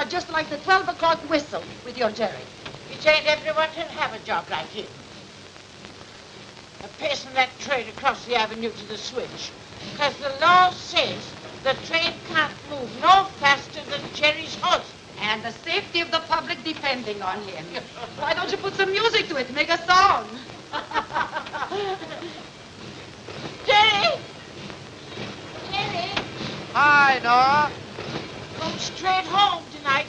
just like the 12 o'clock whistle with your Jerry. It ain't everyone can have a job like him. Passing that train across the avenue to the switch. Because the law says the train can't move no faster than Jerry's horse. And the safety of the public depending on him. Why don't you put some music to it, make a song? Jerry! Jerry! Hi, Nora. Come straight home tonight.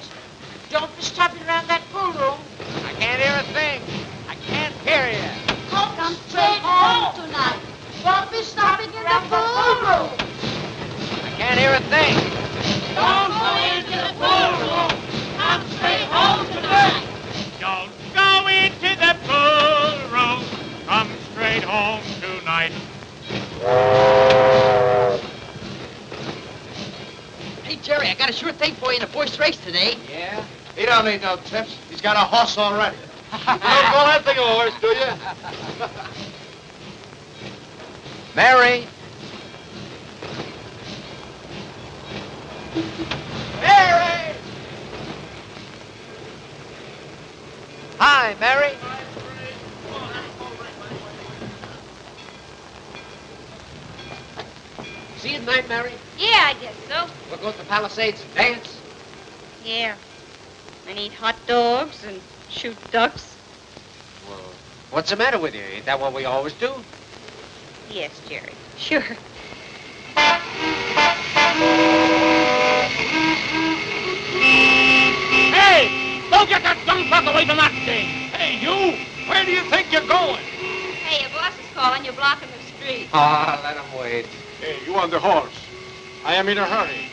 Don't be stopping around that pool room. I can't hear a thing. I can't hear you. Come straight home tonight. Don't be stopping in the pool room. I can't hear a thing. Don't go into the pool room. Come straight home tonight. Don't go into the pool room. Come straight home tonight. Hey, Jerry, I got a sure thing for you in the first race today. Yeah? He don't need no tips. He's got a horse already. You don't call that thing a horse, do you? Mary? Mary! Hi, Mary. See you tonight, Mary? Yeah, I guess so. We'll go to the Palisades and dance. Yeah. And eat hot dogs and shoot ducks. Well, what's the matter with you? Ain't that what we always do? Yes, Jerry. Sure. Hey! Go get that dumb fuck away from that thing! Hey, you! Where do you think you're going? Hey, your boss is calling. You're blocking the street. Ah, let him wait. Hey, you on the horse. I am in a hurry.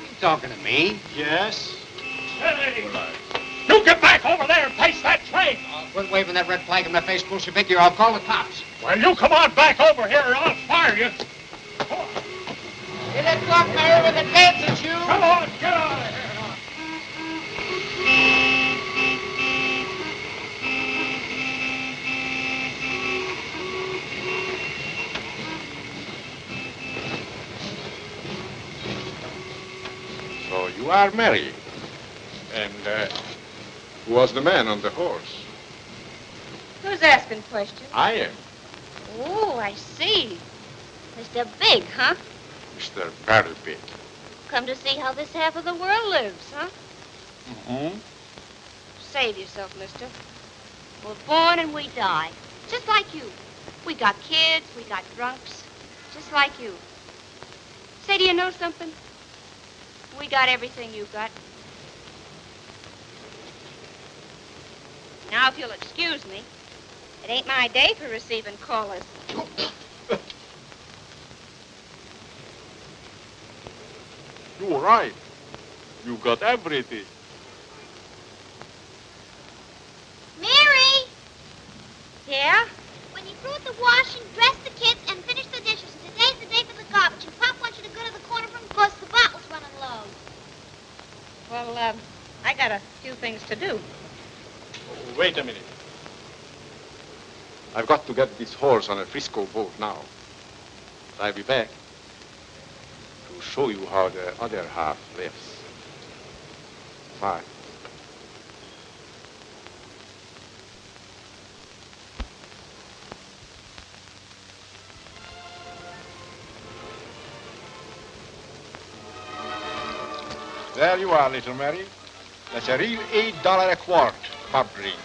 You talking to me? Yes? Hey! You get back over there and face that train! Quit waving that red flag in my face, Bolshevik, or I'll call the cops. Well, you come on back over here or I'll fire you. Hey, let's walk Mary with a dancing shoe. Come on, get out of here. So you are married. And who was the man on the horse? Who's asking questions? I am. Oh, I see. Mr. Big, huh? Mr. Very Big. Come to see how this half of the world lives, huh? Mm-hmm. Save yourself, mister. We're born and we die. Just like you. We got kids, we got drunks. Just like you. Say, do you know something? We got everything you got. Now, if you'll excuse me, it ain't my day for receiving callers. You're right. You got everything. Mary! Yeah? When you through with the washing, dress the kids, and finish the dishes. And today's the day for the garbage. And Pop wants you to go to the corner room because the bottle's running low. Well, I got a few things to do. Oh, wait a minute. I've got to get this horse on a Frisco boat now. I'll be back to show you how the other half lives. Bye. There you are, little Mary. That's a real $8 a quart pub drink.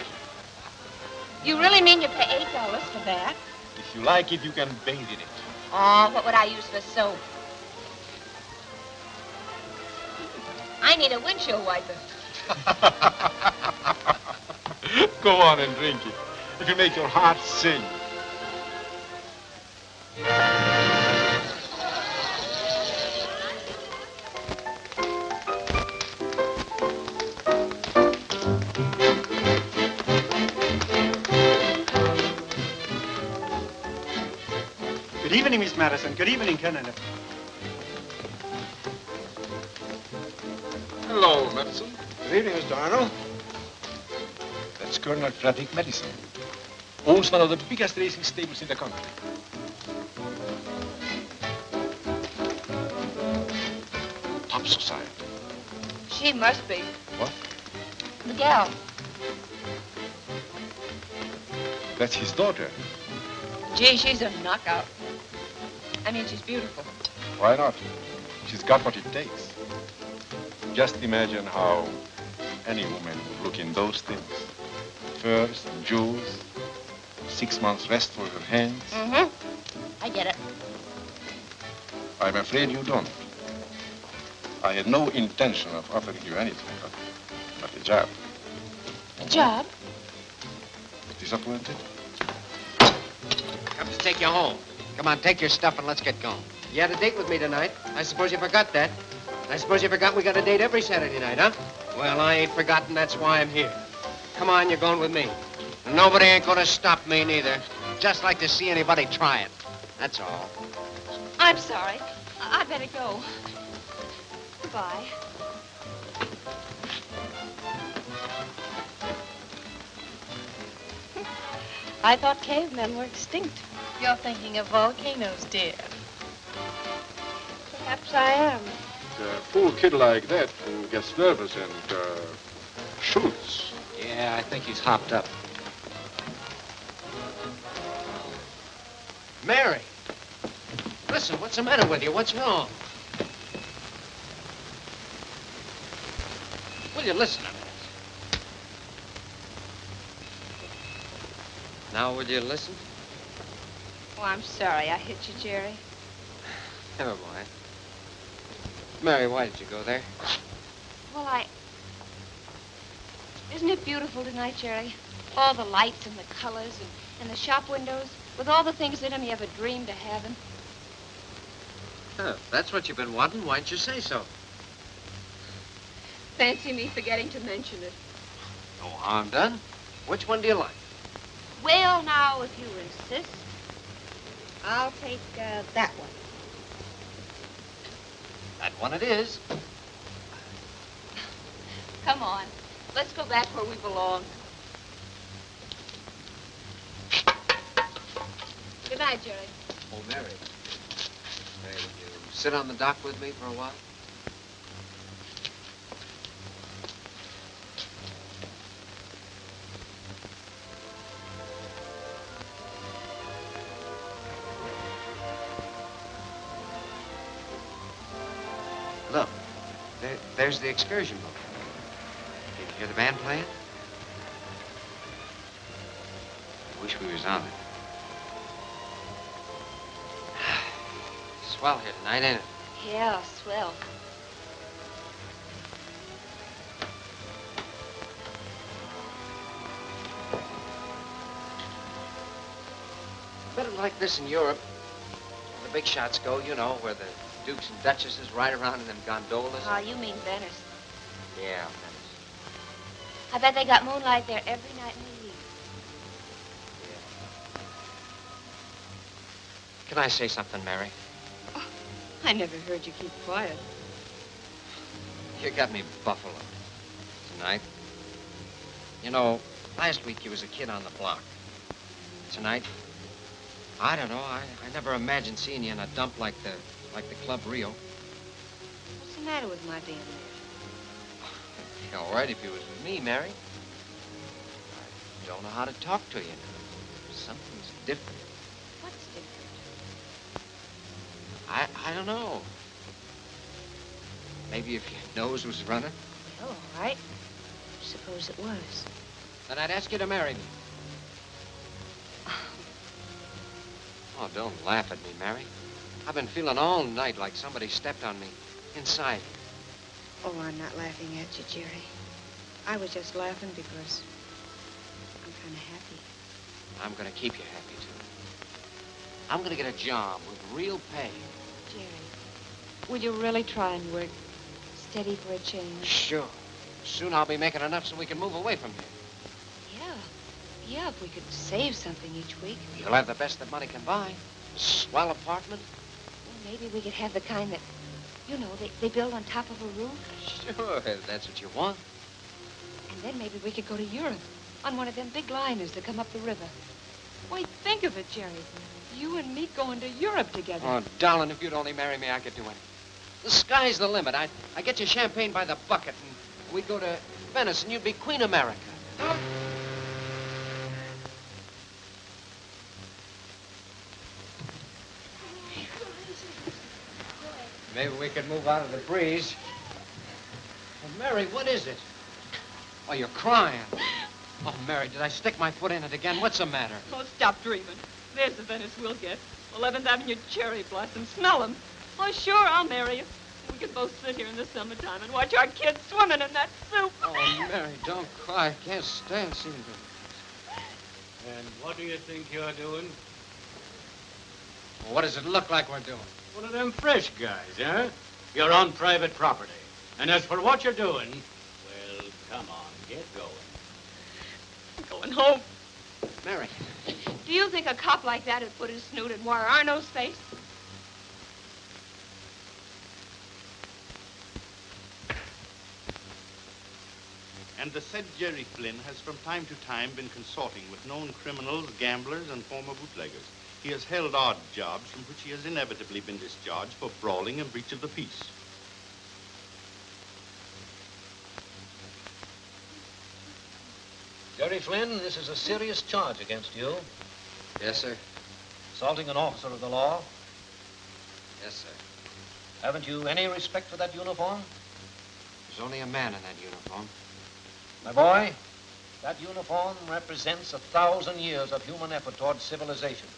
You really mean you pay $8 for that? If you like it, you can bathe in it. Oh, what would I use for soap? I need a windshield wiper. Go on and drink it. It'll make your heart sing. Good evening, Miss Madison. Good evening, Colonel. Hello, Madison. Good evening, Mr. Arnold. That's Colonel Frederick Madison. Owns one of the biggest racing stables in the country. Top society. Gee, She must be. What? The gal. That's his daughter. Gee, she's a knockout. I mean, she's beautiful. Why not? She's got what it takes. Just imagine how any woman would look in those things. Furs and jewels, 6 months rest for her hands. Mm-hmm. I get it. I'm afraid you don't. I had no intention of offering you anything but a job. A job? Disappointed? Come to take you home. Come on, take your stuff and let's get going. You had a date with me tonight. I suppose you forgot that. I suppose you forgot we got a date every Saturday night, huh? Well, I ain't forgotten. That's why I'm here. Come on, you're going with me. Nobody ain't gonna stop me, neither. Just like to see anybody try it. That's all. I'm sorry. I better go. Goodbye. I thought cavemen were extinct. You're thinking of volcanoes, dear. Perhaps I am. A fool kid like that who gets nervous and shoots. Yeah, I think he's hopped up. Mary! Listen, what's the matter with you? What's wrong? Will you listen a minute? Now, will you listen? Oh, I'm sorry I hit you, Jerry. Never mind. Mary, why did you go there? Well, Isn't it beautiful tonight, Jerry? All the lights and the colors and the shop windows with all the things that any ever dreamed of having. Huh, if that's what you've been wanting, why didn't you say so? Fancy me forgetting to mention it. No harm done. Which one do you like? Well, now, if you insist, I'll take that one. That one it is. Come on. Let's go back where we belong. Good night, Jerry. Oh, Mary. Hey, would you sit on the dock with me for a while? Look, there's the excursion boat. Did you hear the band playing? I wish we was on it. Swell here tonight, ain't it? Yeah, swell. Better like this in Europe. Where the big shots go, you know, where the dukes and duchesses ride around in them gondolas. Oh, you mean Venice. Yeah, Venice. I bet they got moonlight there every night in the year. Can I say something, Mary? I never heard you keep quiet. You got me buffaloed tonight. You know, last week you was a kid on the block. Tonight, I don't know. I never imagined seeing you in a dump like the Club Rio. What's the matter with my being there? Be all right if you was with me, Mary. I don't know how to talk to you. Something's different. What's different? I don't know. Maybe if your nose was running. Oh, all right. Suppose it was. Then I'd ask you to marry me. Oh, don't laugh at me, Mary. I've been feeling all night like somebody stepped on me inside. Oh, I'm not laughing at you, Jerry. I was just laughing because I'm kind of happy. I'm going to keep you happy, too. I'm going to get a job with real pay. Jerry, will you really try and work steady for a change? Sure. Soon I'll be making enough so we can move away from here. Yeah, if we could save something each week. You'll have the best that money can buy. A swell apartment. Well, maybe we could have the kind that, you know, they build on top of a roof. Sure, if that's what you want. And then maybe we could go to Europe on one of them big liners that come up the river. Why, think of it, Jerry. You and me going to Europe together. Oh, darling, if you'd only marry me, I could do anything. The sky's the limit. I get you champagne by the bucket, and We'd go to Venice and you'd be Queen America. Maybe we could move out of the breeze. Oh, Mary, what is it? Oh, you're crying. Oh, Mary, did I stick my foot in it again? What's the matter? Oh, stop dreaming. There's the Venice we'll get. 11th Avenue cherry blossoms. Smell them. Oh, sure, I'll marry you. We could both sit here in the summertime and watch our kids swimming in that soup. Oh, Mary, don't cry. I can't stand seeing them. And what do you think you're doing? Well, what does it look like we're doing? One of them fresh guys, huh? You're on private property. And as for what you're doing, well, come on, get going. Going home. Mary. Do you think a cop like that would put his snoot in Warren Arno's face? And the said Jerry Flynn has from time to time been consorting with known criminals, gamblers, and former bootleggers. He has held odd jobs from which he has inevitably been discharged for brawling and breach of the peace. Jerry Flynn, this is a serious charge against you. Yes, sir. Assaulting an officer of the law. Yes, sir. Haven't you any respect for that uniform? There's only a man in that uniform. My boy, that uniform represents 1,000 years of human effort towards civilization.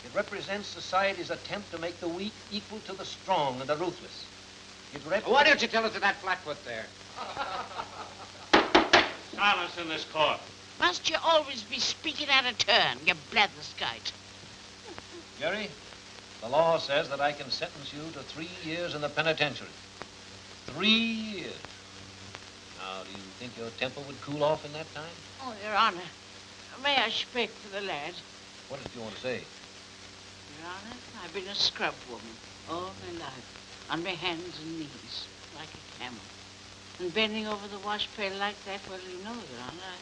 It represents society's attempt to make the weak equal to the strong and the ruthless. Why don't you tell it to that flatfoot there? Silence in this court. Must you always be speaking out of turn, you blatherskite? Jerry, the law says that I can sentence you to 3 years in the penitentiary. 3 years. Now, do you think your temper would cool off in that time? Oh, Your Honor, may I speak to the lad? What did you want to say? Your Honor, I've been a scrub woman all my life, on my hands and knees, like a camel. And bending over the wash pail like that, well, you know, Your Honor,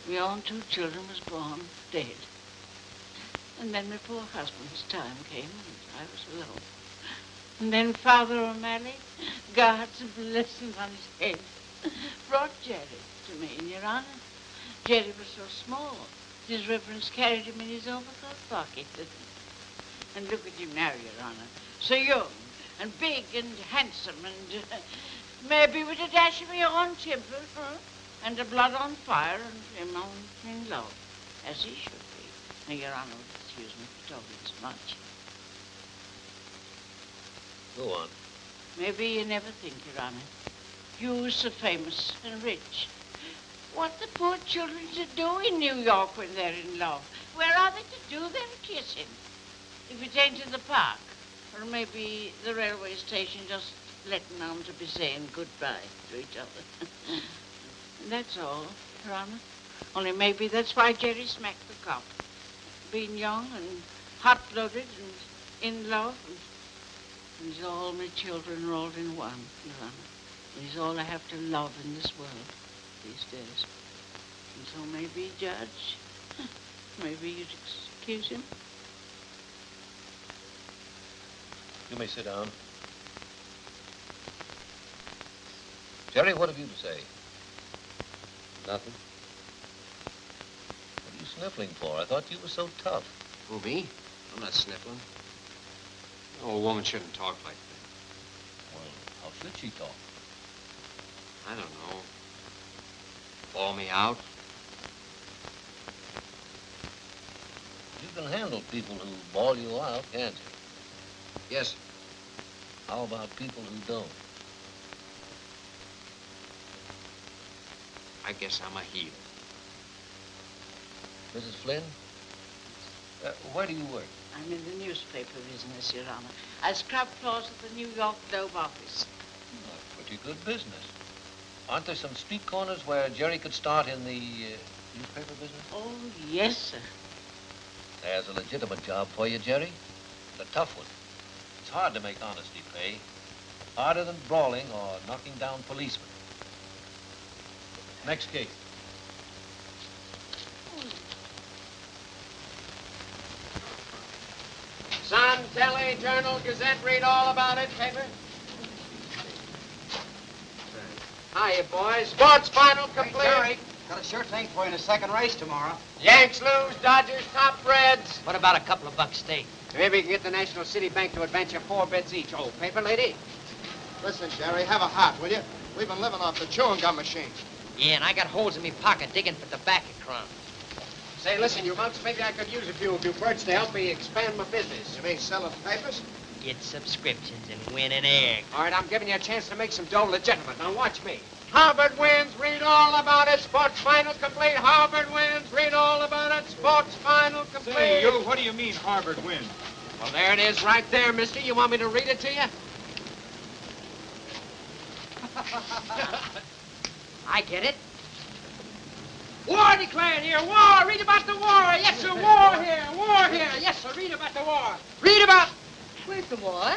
my own 2 children was born dead. And then my poor husband's time came, and I was alone. And then Father O'Malley, God's blessings on his head, brought Jerry to me, and Your Honor, Jerry was so small, his reverence carried him in his overcoat pocket. And look at him now, Your Honor, so young and big and handsome and maybe with a dash of your own temper, huh? And the blood on fire and him in love, as he should be. Now, Your Honor, excuse me for talking so much. Go on. Maybe you never think, Your Honor. You so famous and rich. What the poor children to do in New York when they're in love? Where are they to do their kissing? If it ain't in the park, or maybe the railway station, just letting on to be saying goodbye to each other. And that's all, Your Honor. Only maybe that's why Jerry smacked the cop. Being young and hot-blooded and in love. And he's all my children rolled in one, Your Honor. And he's all I have to love in this world these days. And so maybe, Judge, maybe you'd excuse him. You may sit down. Jerry, what have you to say? Nothing. What are you sniffling for? I thought you were so tough. Who, me? I'm not sniffling. No, a woman shouldn't talk like that. Well, how should she talk? I don't know. Ball me out. You can handle people who bawl you out, can't you? Yes. How about people who don't? I guess I'm a heel. Mrs. Flynn? Where do you work? I'm in the newspaper business, Your Honor. I scrub floors at the New York Globe office. Oh, pretty good business. Aren't there some street corners where Jerry could start in the newspaper business? Oh, yes, sir. There's a legitimate job for you, Jerry. And a tough one. It's hard to make honesty pay. Harder than brawling or knocking down policemen. Next case. Sun, Telly, Journal, Gazette, read all about it, paper. Hiya, boys. Sports final complete. Jerry, got a sure thing for you in the second race tomorrow. Yanks lose, Dodgers top Reds. What about a couple of bucks stake? Maybe you can get the National City Bank to advance you 4 bids each. Oh, paper lady? Listen, Jerry, have a heart, will you? We've been living off the chewing gum machine. Yeah, and I got holes in me pocket digging for tobacco crumbs. Say, listen, you monks, maybe I could use a few of you birds to help me expand my business. You mean selling papers? Get subscriptions and win an egg. All right, I'm giving you a chance to make some dough legitimate. Now watch me. Harvard wins, read all about it. Sports final complete. Harvard wins, read all about it. Sports final complete. Say, you, what do you mean Harvard wins? Well, there it is right there, mister. You want me to read it to you? I get it. War declared here. War. Read about the war. Yes, sir. War here. War here. Yes, sir. Read about the war. Read about... Where's the war?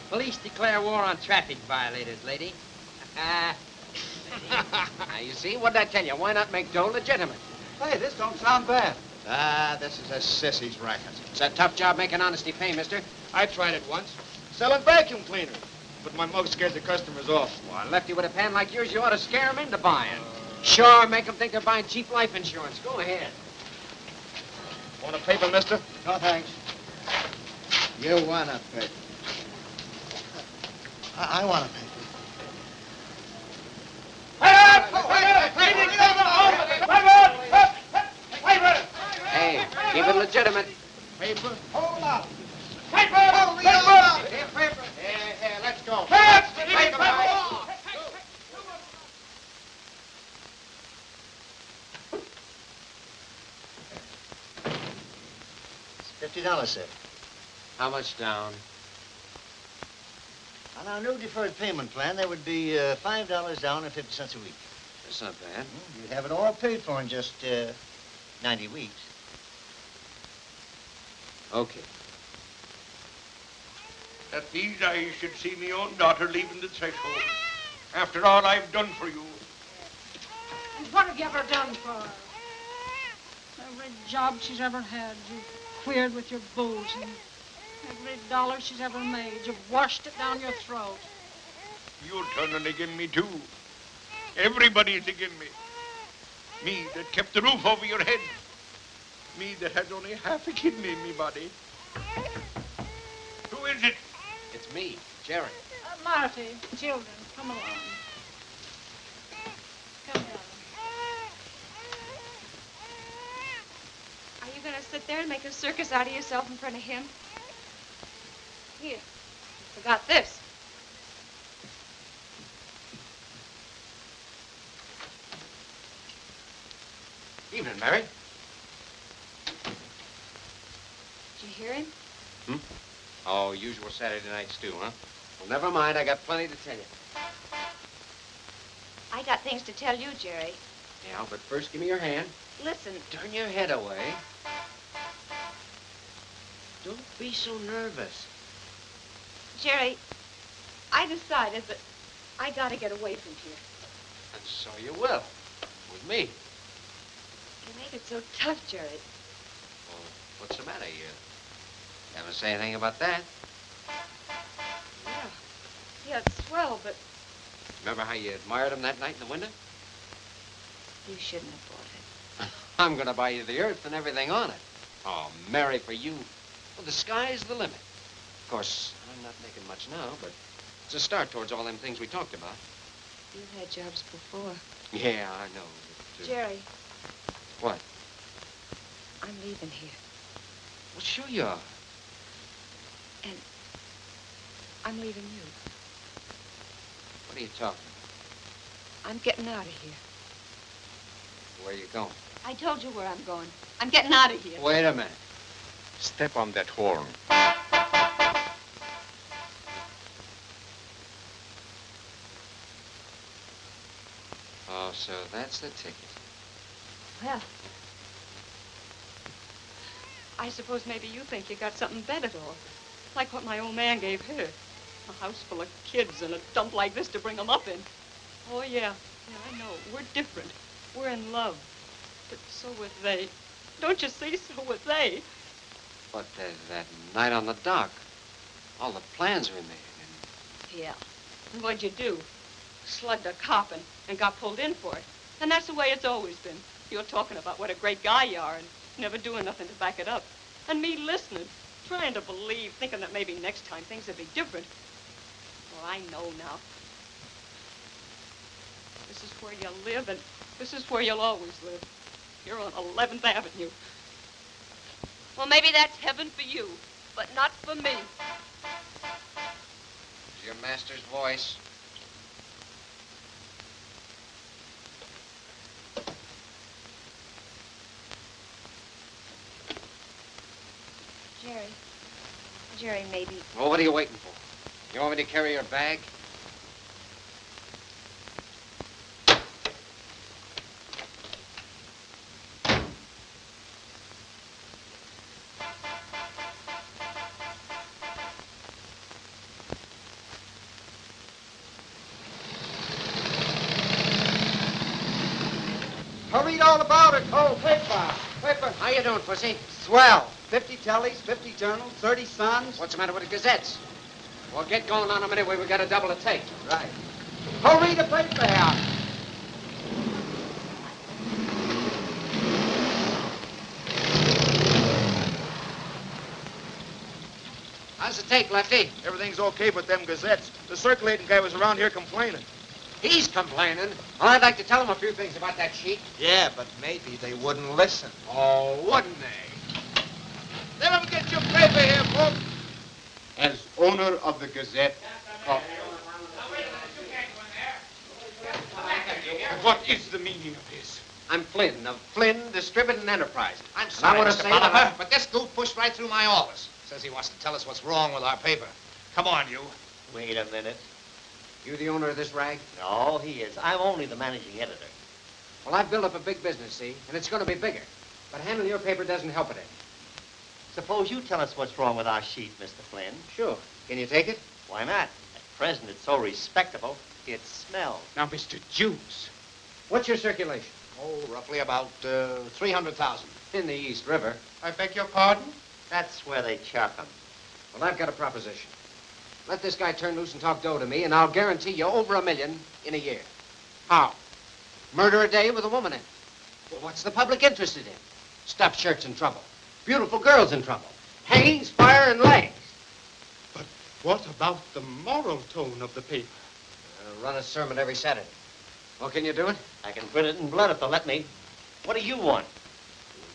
Police declare war on traffic violators, lady. Now, you see? What'd I tell you? Why not make dough legitimate? Hey, this don't sound bad. Ah, this is a sissy's racket. It's a tough job making honesty pay, mister. I tried it once. Selling vacuum cleaners. But my mug scares the customers off. Well, I left you with a pan like yours. You ought to scare them into buying. Sure, make them think they're buying cheap life insurance. Go ahead. Want a paper, mister? No, thanks. You want a paper. I want a paper. Hey, keep it legitimate. Paper? Hold up. Paper! Hold up. Here, paper. Here, let's go. Paper! $50, sir. How much down? On our new deferred payment plan, there would be $5 down and 50 cents a week. That's not bad. You'd have it all paid for in just 90 weeks. Okay. That these eyes should see me own daughter leaving the threshold. After all I've done for you. And what have you ever done for her? Every job she's ever had, you've queered with your booze, and every dollar she's ever made, you've washed it down your throat. You're turning against me, too. Everybody's against me. Me that kept the roof over your head. Me that has only half a kidney in me body. Who is it? It's me, Jerry. Marty, children, come along. Come down. Are you going to sit there and make a circus out of yourself in front of him? Here, you forgot this. Evening, Mary. Did you hear him? Oh, usual Saturday night stew, huh? Well, never mind. I got plenty to tell you. I got things to tell you, Jerry. Yeah, but first give me your hand. Listen. Turn your head away. Don't be so nervous. Jerry, I decided that I got to get away from here. And so you will. With me. You make it so tough, Jerry. Well, what's the matter? You haven't said anything about that. Yeah, it's swell, but Remember how you admired him that night in the window? you shouldn't have bought it. I'm going to buy you the earth and everything on it. Oh, Mary, for you. Well, the sky's the limit. Of course, I'm not making much now, but it's a start towards all them things we talked about. You've had jobs before. Yeah, I know. But, Jerry, what? I'm leaving here. Well, sure you are. And I'm leaving you. What are you talking I'm getting out of here. about? Where are you going? I told you where I'm going. I'm getting out of here. Wait a minute. Step on that horn. Oh, so that's the ticket. Well, I suppose maybe you think you got something better, though. Like what my old man gave her. A house full of kids and a dump like this to bring them up in. Oh, yeah. Yeah, I know. We're different. We're in love. But so were they. Don't you see? So were they. But that night on the dock, all the plans we made. Yeah. And what'd you do? slugged a cop and got pulled in for it. And that's the way it's always been. You're talking about what a great guy you are and never doing nothing to back it up. And me listening, trying to believe, thinking that maybe next time things would be different. Well, I know now. This is where you live, and this is where you'll always live. You're on 11th Avenue. Well, maybe that's heaven for you, but not for me. It's your master's voice. Jerry, maybe. Well, what are you waiting for? You want me to carry your bag? I'll read all about it. Oh, paper. How you doing, pussy? Swell. 50 tellies, 50 journals, 30 sons. What's the matter with the gazettes? Well, get going on them anyway. We got a double to take. Right. I'll read the paper out. How's the take, Lefty? Everything's okay but them gazettes. The circulating guy was around here complaining. He's complaining. Well, I'd like to tell him a few things about that sheet. Yeah, but maybe they wouldn't listen. Oh, wouldn't they? Let him get your paper here, folks. As owner of the Gazette, what is the meaning of this? I'm Flynn of Flynn Distributing Enterprises. I'm sorry, I wanna Mr. say Bolivar, that but this goof pushed right through my office. Says he wants to tell us what's wrong with our paper. Come on, you. Wait a minute. You the owner of this rag? No, he is. I'm only the managing editor. Well, I've built up a big business, see, and it's going to be bigger. But handling your paper doesn't help it any. Suppose you tell us what's wrong with our sheet, Mr. Flynn. Sure. Can you take it? Why not? At present, it's so respectable, it smells. Now, Mr. Juice. What's your circulation? Oh, roughly about 300,000. In the East River. I beg your pardon? That's where they chuck 'em. Well, I've got a proposition. Let this guy turn loose and talk dough to me, and I'll guarantee you over $1 million in a year. How? Murder a day with a woman in it. Well, what's the public interested in? Stuffed shirts in trouble. Beautiful girls in trouble. Hangings, fire, and legs. But what about the moral tone of the paper? Run a sermon every Saturday. Well, can you do it? I can print it in blood if they'll let me. What do you want?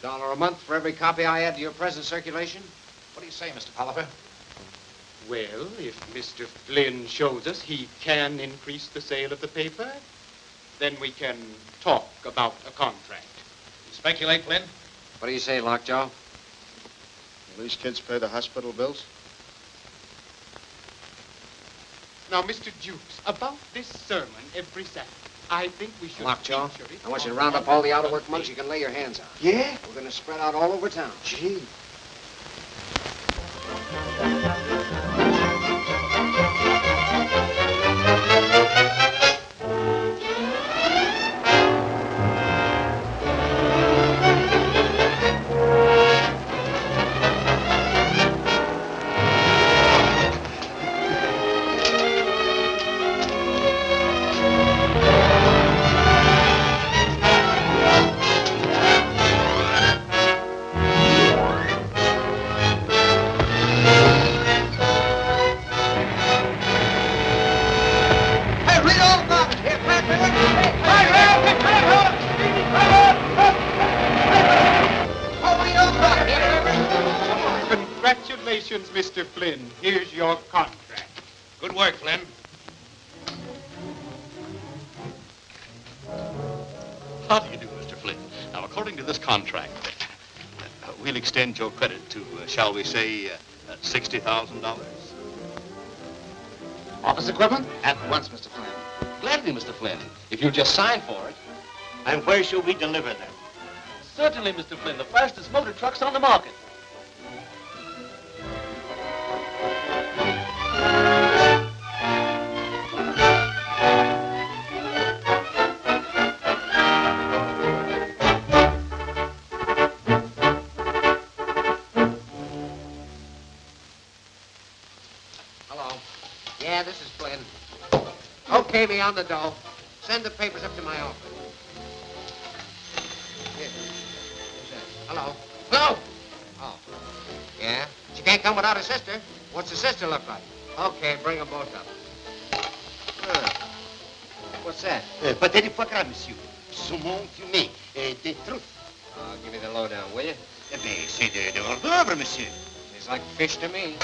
$1 a month for every copy I add to your present circulation? What do you say, Mr. Bolivar? Well, if Mr. Flynn shows us he can increase the sale of the paper, then we can talk about a contract. You speculate, Flynn? What do you say, Lockjaw? Will these kids pay the hospital bills? Now, Mr. Jukes, about this sermon every Saturday, I think we should Lockjaw, feature it I want you to on round up one all the of out-of-work monks you can lay your hands on. Yeah? We're going to spread out all over town. Gee. Hey, read all about it. Here, Oh, read all about it. Here, Congratulations, Mr. Flynn. Here's your contract. Good work, Flynn. How do you do, Mr. Flynn? Now, according to this contract, we'll extend your credit to, shall we say, $60,000. Office equipment? At once, Mr. Flynn. Gladly, Mr. Flynn, if you'll just sign for it. And where shall we deliver them? Certainly, Mr. Flynn, the fastest motor trucks on the market. Hello. Yeah, this is Flynn. Okay, Okay, me on the dough. Send the papers up to my office. Here. Who's that? Hello? Hello? Oh. Yeah? She can't come without her sister. What's her sister look like? Okay, bring them both up. What's that? Pâté de foie gras, monsieur. Saumon fumé. Des truffes. Oh, give me the lowdown, will you? Eh bien, c'est de hors d'oeuvre, monsieur. It's like fish to me.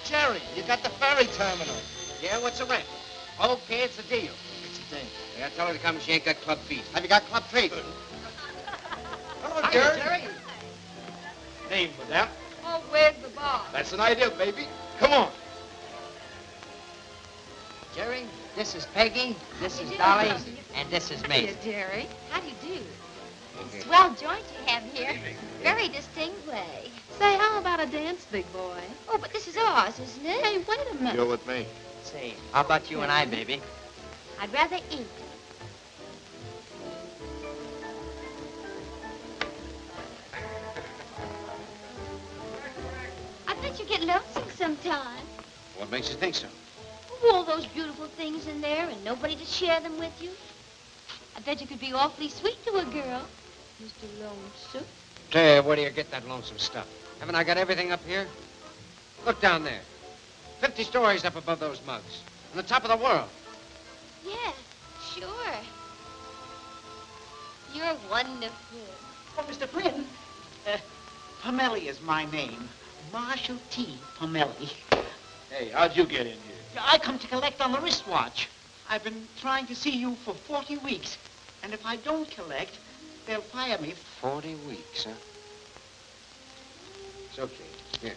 Jerry, you got the ferry terminal. Yeah, what's the rent? Okay, it's a deal. It's a thing. Yeah, tell her to come. She ain't got club feet. Have you got club feet? Hello, Jerry. Name, madame. Oh, where's the boss? That's an idea, baby. Come on. Jerry, this is Peggy, this is Dolly, and this is me. Hiya, Jerry. How do you do? Swell joint you have here. Very distinguished. Say, how about a dance, big boy? Oh, but this is ours, isn't it? Hey, wait a minute. You're with me. Say, how about you and I, baby? I'd rather eat. I bet you get lonesome sometime. What makes you think so? All those beautiful things in there and nobody to share them with you. I bet you could be awfully sweet to a girl, Mr. Lonesome. Hey, where do you get that lonesome stuff? Haven't I got everything up here? Look down there. 50 stories up above those mugs. On the top of the world. Yeah, sure. You're wonderful. Oh, Mr. Flynn, Pomelli is my name. Marshall T. Pomelli. Hey, how'd you get in here? I come to collect on the wristwatch. I've been trying to see you for 40 weeks. And if I don't collect, they'll fire me. 40 weeks, huh? It's okay. Here.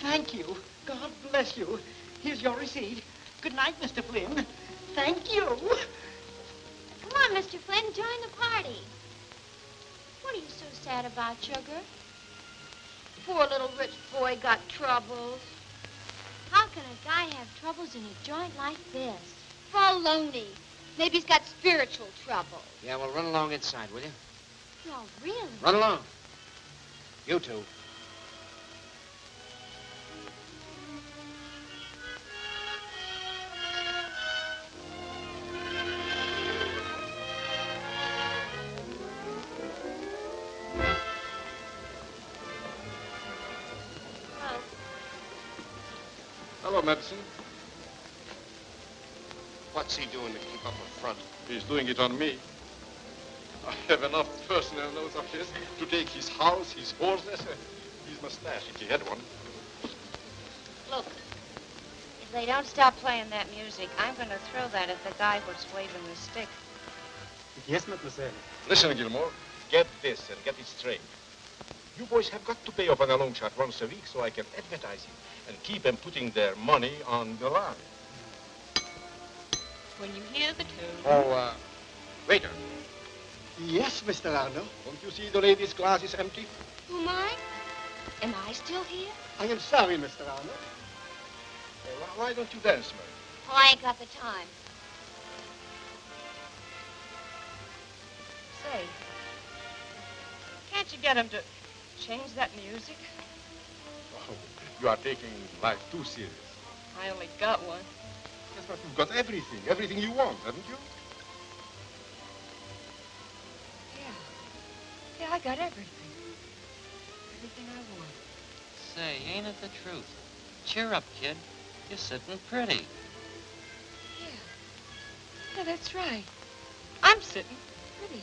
Thank you. God bless you. Here's your receipt. Good night, Mr. Flynn. Thank you. Come on, Mr. Flynn, join the party. What are you so sad about, Sugar? Poor little rich boy got troubles. How can a guy have troubles in a joint like this? Baloney. Maybe he's got spiritual trouble. Yeah, well, run along inside, will you? No, really? Run along. You two. Hello, Madison. What's he doing to keep up a front? He's doing it on me. I have enough personal notes of his to take his house, his horses, his mustache, if he had one. Look, if they don't stop playing that music, I'm going to throw that at the guy who's waving the stick. Yes, mademoiselle. Listen, Gilmore, get this and get it straight. You boys have got to pay off on a long shot once a week so I can advertise you and keep them putting their money on the line. When you hear the tune. Oh, waiter. Yes, Mr. Arno. Don't you see the lady's glass is empty? Who am I? Am I still here? I am sorry, Mr. Arno. Why don't you dance, Mary? Oh, I ain't got the time. Say, can't you get him to change that music? Oh, you are taking life too serious. I only got one. Yes, but you've got everything you want, haven't you? Yeah, I got everything. Everything I want. Say, ain't it the truth? Cheer up, kid. You're sitting pretty. Yeah, that's right. I'm sitting pretty.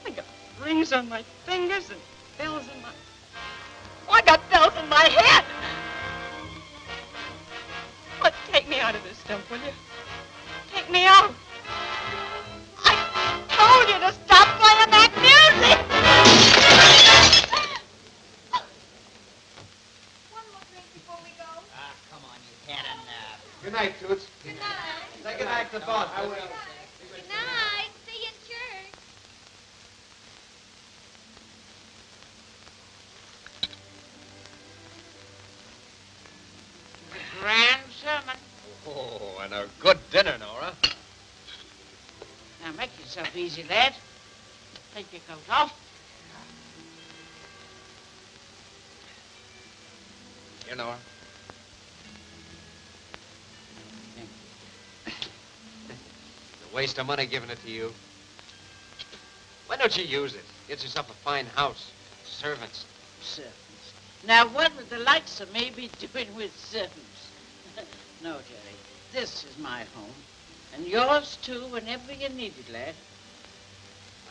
I got rings on my fingers and bells in my... Oh, I got bells in my head! Well, take me out of this dump, will you? Take me out. I told you to stop playing that music! One more drink before we go. Ah, come on, you had enough. Good night, Toots. Good night. Say good night to the boss. Good night. See you at church. Grand sermon. Oh, and a good dinner, Nora. Now make yourself easy, lad. Take your coat off. Here, Nora. a waste of money giving it to you. Why don't you use it? Get yourself a fine house, servants. Servants. Now, what would the likes of me be doing with servants? No, Jerry, this is my home. And yours, too, whenever you need it, lad.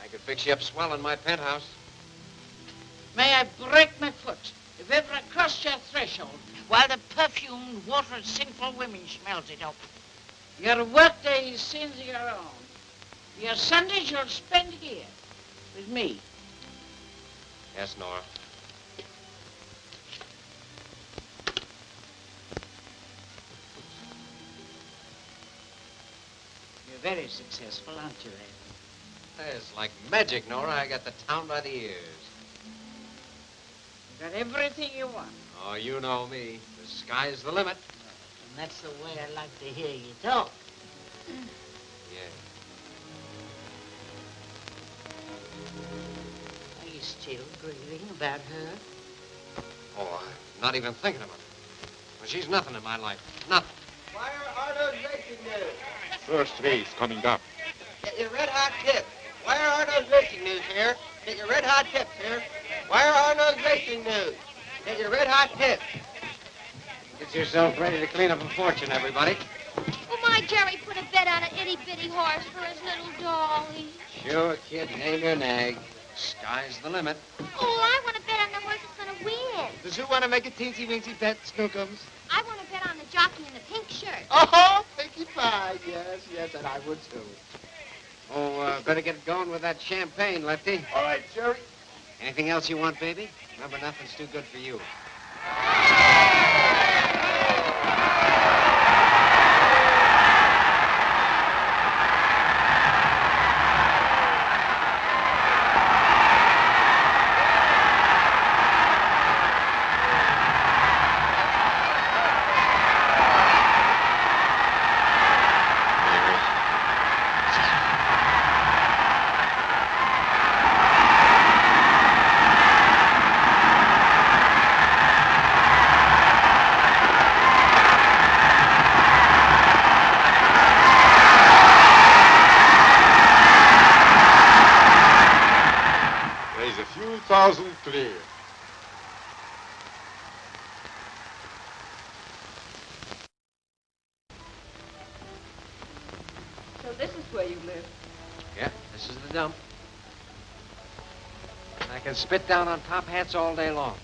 I could fix you up swell in my penthouse. May I break my foot if ever I cross your threshold while the perfumed water of sinful women smells it up. Your work days, sins of your own. Your Sundays you'll spend here with me. Yes, Nora. You're very successful, aren't you, lad? It's like magic, Nora. I got the town by the ears. You got everything you want. Oh, you know me. The sky's the limit. And that's the way I like to hear you talk. Yeah. Are you still grieving about her? Oh, I'm not even thinking about it. Well, she's nothing in my life. Nothing. Why are those racing news? First race coming up. Get your red hot tips. Why are those racing news here? Get your red hot tips here. Why are those racing news? Get your red hot tips. Get yourself ready to clean up a fortune, everybody. Oh, my Jerry put a bet on an itty-bitty horse for his little dolly. Sure, kid. Name your nag. Sky's the limit. Oh, I want to bet on the horse that's going to win. Does who want to make a teensy-weensy bet, Snookums? I want to bet on the jockey in the pink shirt. Oh, Pinkie Pie. Yes, and I would too. Oh, better get going with that champagne, Lefty. All right, Jerry. Anything else you want, baby? Remember, nothing's too good for you. There's a few thousand clear. So this is where you live. Yeah, this is the dump. I can spit down on top hats all day long.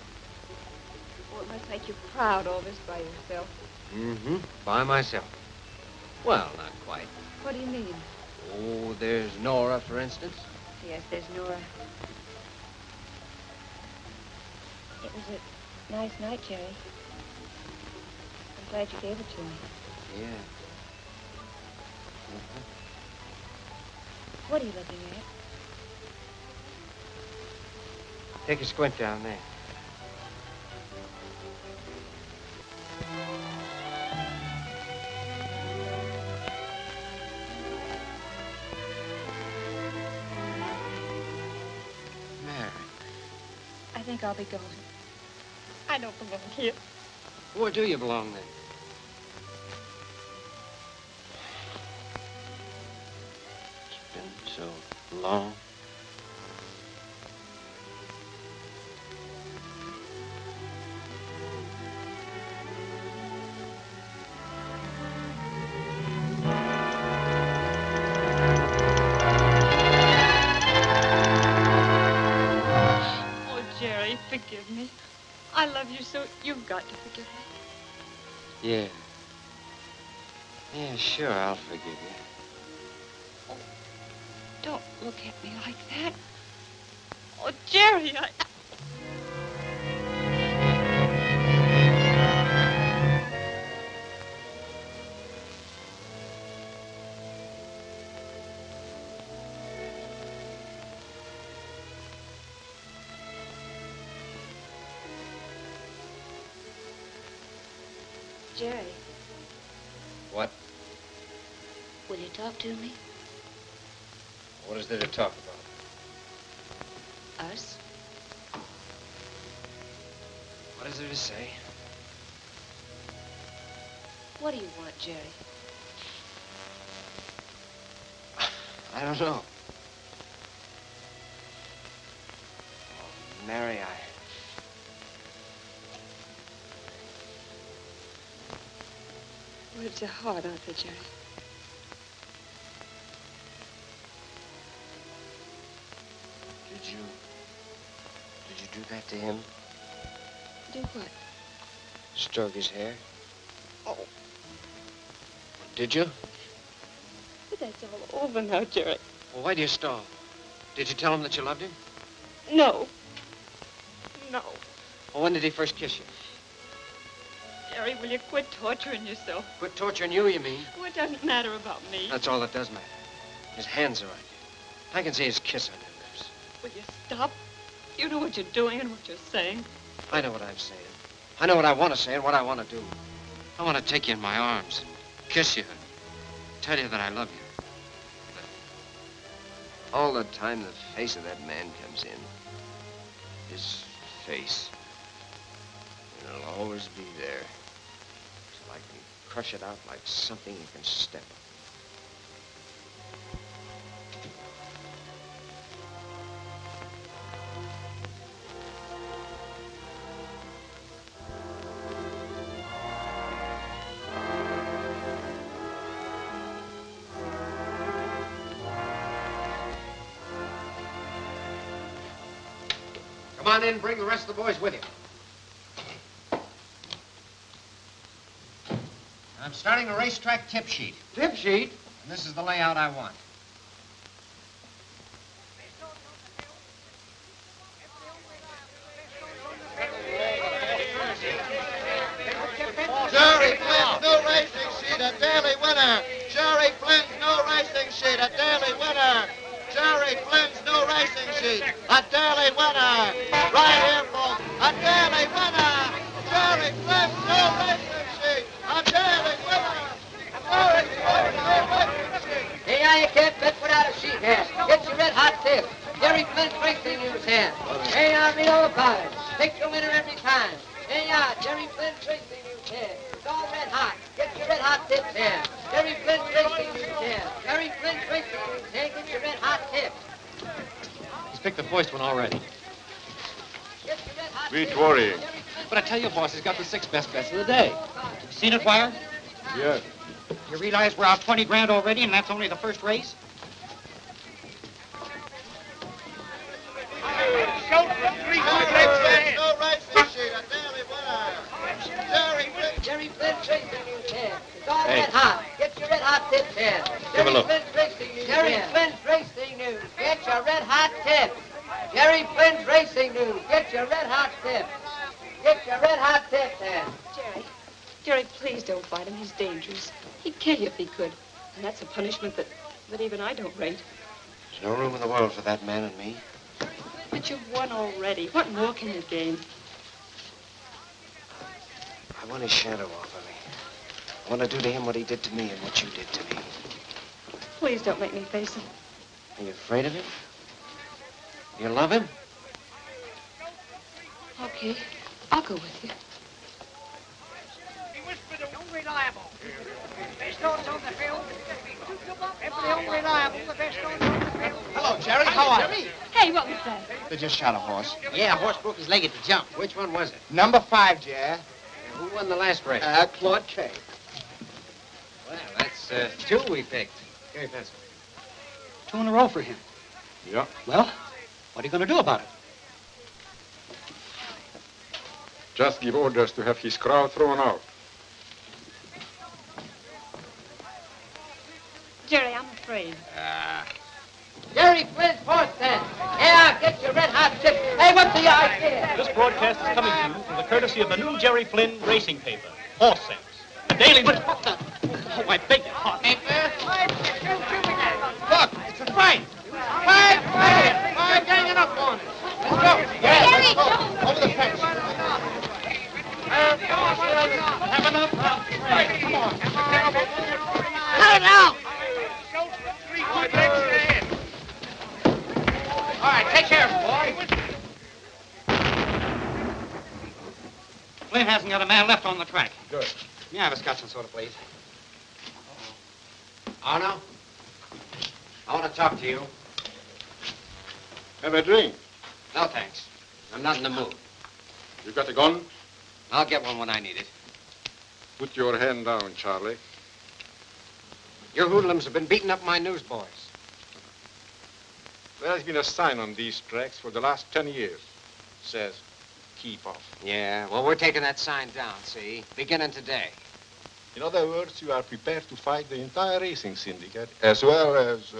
Well, it must make you proud, all this by yourself. Mm-hmm. By myself. Well, not quite. What do you mean? Oh, there's Nora, for instance. Yes, there's Nora. It was a nice night, Jerry. I'm glad you gave it to me. Yeah. What are you looking at? Take a squint down there. Mary. I think I'll be going. I don't belong here. Where do you belong, then? It's been so long. Oh, Jerry, forgive me. I love you so you've got to forgive me. Yeah. Yeah, sure, I'll forgive you. Don't look at me like that. Oh, Jerry, I... Jerry, What? will you talk to me? What is there to talk about? Us? What is there to say? What do you want, Jerry? I don't know. Oh, Mary, Words are hard, aren't they, Jerry? Did you do that to him? Do what? Stroke his hair? Oh. Did you? But that's all over now, Jerry. Well, why do you stall? Did you tell him that you loved him? No. No. Well, when did he first kiss you? Jerry, will you quit torturing yourself? Quit torturing you, you mean? Well, it doesn't matter about me. That's all that does matter. His hands are on you. I can see his kiss on your lips. Will you stop? You know what you're doing and what you're saying. I know what I'm saying. I know what I want to say and what I want to do. I want to take you in my arms and kiss you and tell you that I love you. But all the time the face of that man comes in, his face, and it'll always be there. So I can crush it out like something you can step on. Come on in, bring the rest of the boys with you. I'm starting a racetrack tip sheet. Tip sheet? And this is the layout I want. Jerry Flynn's new racing sheet, a daily winner. Jerry Flynn's new racing sheet, a daily winner. Jerry Flynn's new racing sheet, a daily winner. Right here, folks, a daily winner. Jerry Flynn's new racing sheet, a daily winner. Jerry Flynn's new racing sheet. Hey, you can't bet without a sheet here. Get your red hot tip. Jerry Flynn's racing news here. Hey, I read all about it. Pick the winner every time. Hey, Jerry Flynn's racing news here. It's all red hot. Get your red hot tips here. Jerry Flynn's racing news here. Jerry Flynn's racing news here. Get your red hot tips. He's picked the first one already. Quit worrying. But I tell you, boss, he's got the 6 best bets of the day. You seen it, Wire? Yes. You realize we're out 20 grand already, and that's only the first race? Jerry Flynn's racing news here. It's all Hey. red hot. Get your red hot tips here. Give a look. Flynn's racing news. Jerry Flynn's racing news. Get your red hot tips. Jerry Flynn's racing news. Get your red hot tips. Get your red hot tips here. Jerry, please don't fight him. He's dangerous. He'd kill you if he could. And that's a punishment that even I don't rate. There's no room in the world for that man and me. But you've won already. What more can you gain? I want his shadow off of me. I want to do to him what he did to me and what you did to me. Please don't make me face him. Are you afraid of him? You love him? Okay, I'll go with you. Unreliable. Best horse on the field. Every unreliable, the best horse on the field. Hello, Jerry. How are you? Hey, what was that? They just shot a horse. Yeah, a horse broke his leg at the jump. Which one was it? Number 5, Jerry. Who won the last race? Claude K. Well, that's 2 we picked. Give me a pencil. 2 in a row for him. Yeah. Well, what are you going to do about it? Just give orders to have his crowd thrown out. Jerry, I'm afraid. Jerry Flynn's horse then. Yeah, get your red hot tips. Hey, what's the idea? This broadcast is coming to you from the courtesy of the new Jerry Flynn racing paper, Horse Sense. The Daily Winner. Oh, I beg your pardon. Look, it's a fight. Fight, ganging up on it. Let's go. Yeah, let's go. Over the fence. Have enough. Come on. Cut it out. All right, take care of it, boy. Flynn hasn't got a man left on the track. Good. May I have a scotch and soda, please? Arno? I want to talk to you. Have a drink. No, thanks. I'm not in the mood. You got a gun? I'll get one when I need it. Put your hand down, Charlie. Your hoodlums have been beating up my newsboys. There has been a sign on these tracks for the last 10 years. Says, keep off. Yeah, well, we're taking that sign down, see? Beginning today. In other words, you are prepared to fight the entire racing syndicate, as well as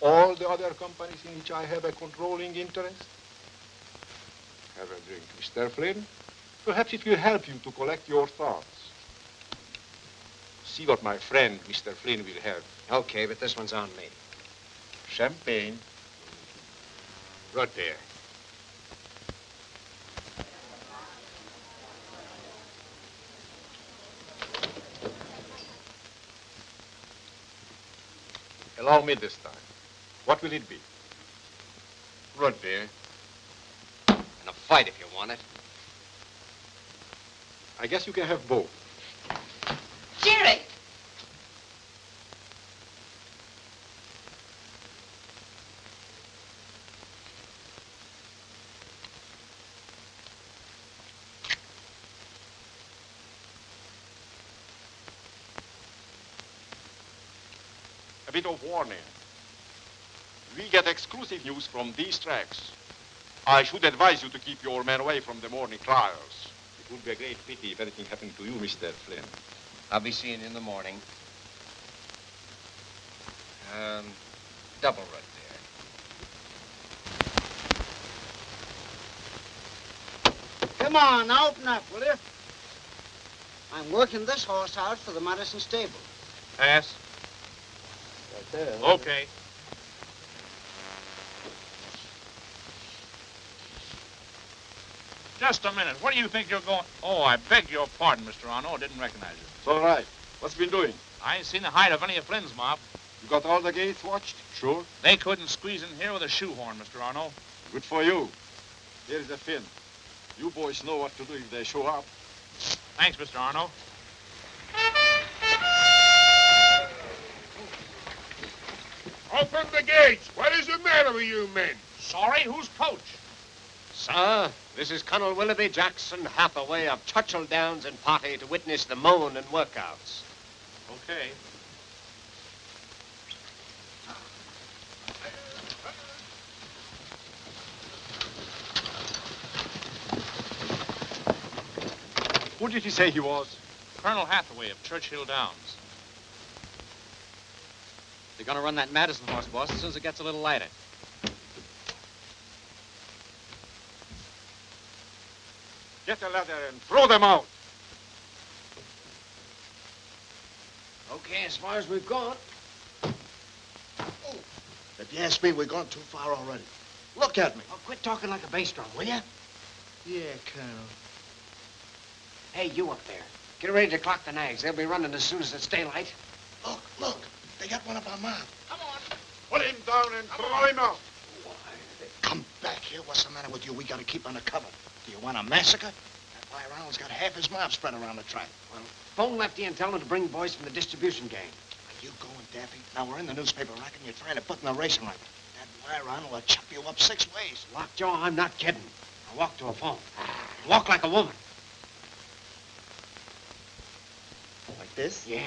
all the other companies in which I have a controlling interest? Have a drink, Mr. Flynn. Perhaps it will help you to collect your thoughts. See what my friend, Mr. Flynn, will have. Okay, but this one's on me. Champagne. Root beer. Allow me this time. What will it be? Root beer. And a fight if you want it. I guess you can have both. Jerry! A bit of warning. We get exclusive news from these tracks. I should advise you to keep your men away from the morning trials. It would be a great pity if anything happened to you, Mr. Flynn. I'll be seeing you in the morning. Double root beer. Come on, now open up, will you? I'm working this horse out for the Madison stable. Pass. Right there. Okay. Just a minute. What do you think you're going... Oh, I beg your pardon, Mr. Arno. I didn't recognize you. It's all right. What's been doing? I ain't seen the hide of any of Flynn's mob. You got all the gates watched? Sure. They couldn't squeeze in here with a shoehorn, Mr. Arno. Good for you. Here's the Finn. You boys know what to do if they show up. Thanks, Mr. Arno. Open the gates. What is the matter with you men? Sorry, who's coach? Sir, this is Colonel Willoughby Jackson Hathaway of Churchill Downs and Party to witness the mowing and workouts. Okay. Who did he say he was? Colonel Hathaway of Churchill Downs. They're gonna run that Madison horse, boss, as soon as it gets a little lighter. Get a ladder and throw them out. Okay, as far as we've gone. If you ask me, we've gone too far already. Look at me. Oh, quit talking like a bass drum, will you? Yeah, Colonel. Hey, you up there. Get ready to clock the nags. They'll be running as soon as it's daylight. Look. They got one of our mob. Put him down and throw him out. Come back here. What's the matter with you? We gotta keep under cover. Do you want a massacre? That why Ronald's got half his mob spread around the track. Well, phone Lefty and tell him to bring boys from the distribution gang. Are you going, Daffy? Now, we're in the newspaper racket and you're trying to put in the racing right. That wire Ronald will chop you up 6 ways. Lockjaw, I'm not kidding. I walk to a phone. Walk like a woman. Like this? Yeah.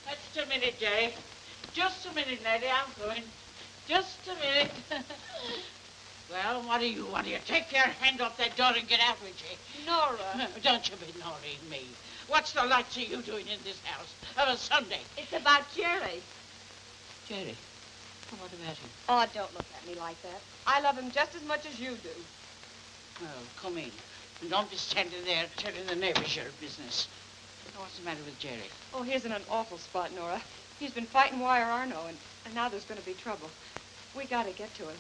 Just a minute, Jerry. Just a minute, lady. I'm going. Just a minute. Well, what do you want? You take your hand off that door and get out with you. Nora. Don't you be naughty, me. What's the likes of you doing in this house of a Sunday? It's about Jerry. Jerry, what about him? Oh, don't look at me like that. I love him just as much as you do. Well, come in. And don't be standing there telling the neighbors your business. What's the matter with Jerry? Oh, he's in an awful spot, Nora. He's been fighting Wire Arno, and now there's going to be trouble. We got to get to him.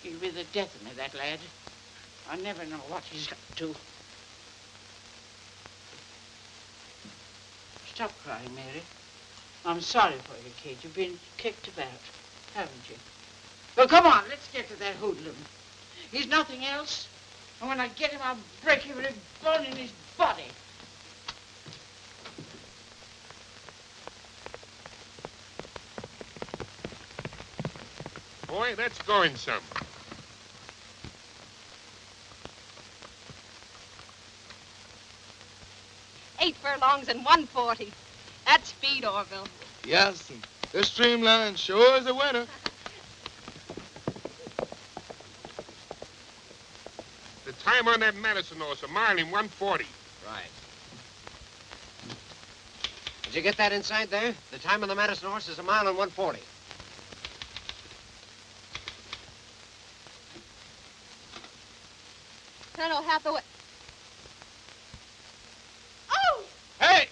He'll be the death of me, that lad. I never know what he's up to. Stop crying, Mary. I'm sorry for you, kid. You've been kicked about, haven't you? Well, come on, let's get to that hoodlum. He's nothing else. And when I get him, I'll break every bone in his body. Boy, that's going some. Eight furlongs and 140. That's speed, Orville. Yes, this streamline sure is a winner. The time on that Madison horse, a mile in 140. Right. Did you get that inside there? The time on the Madison horse is a mile and 140. Colonel Hathaway. Oh! Hey!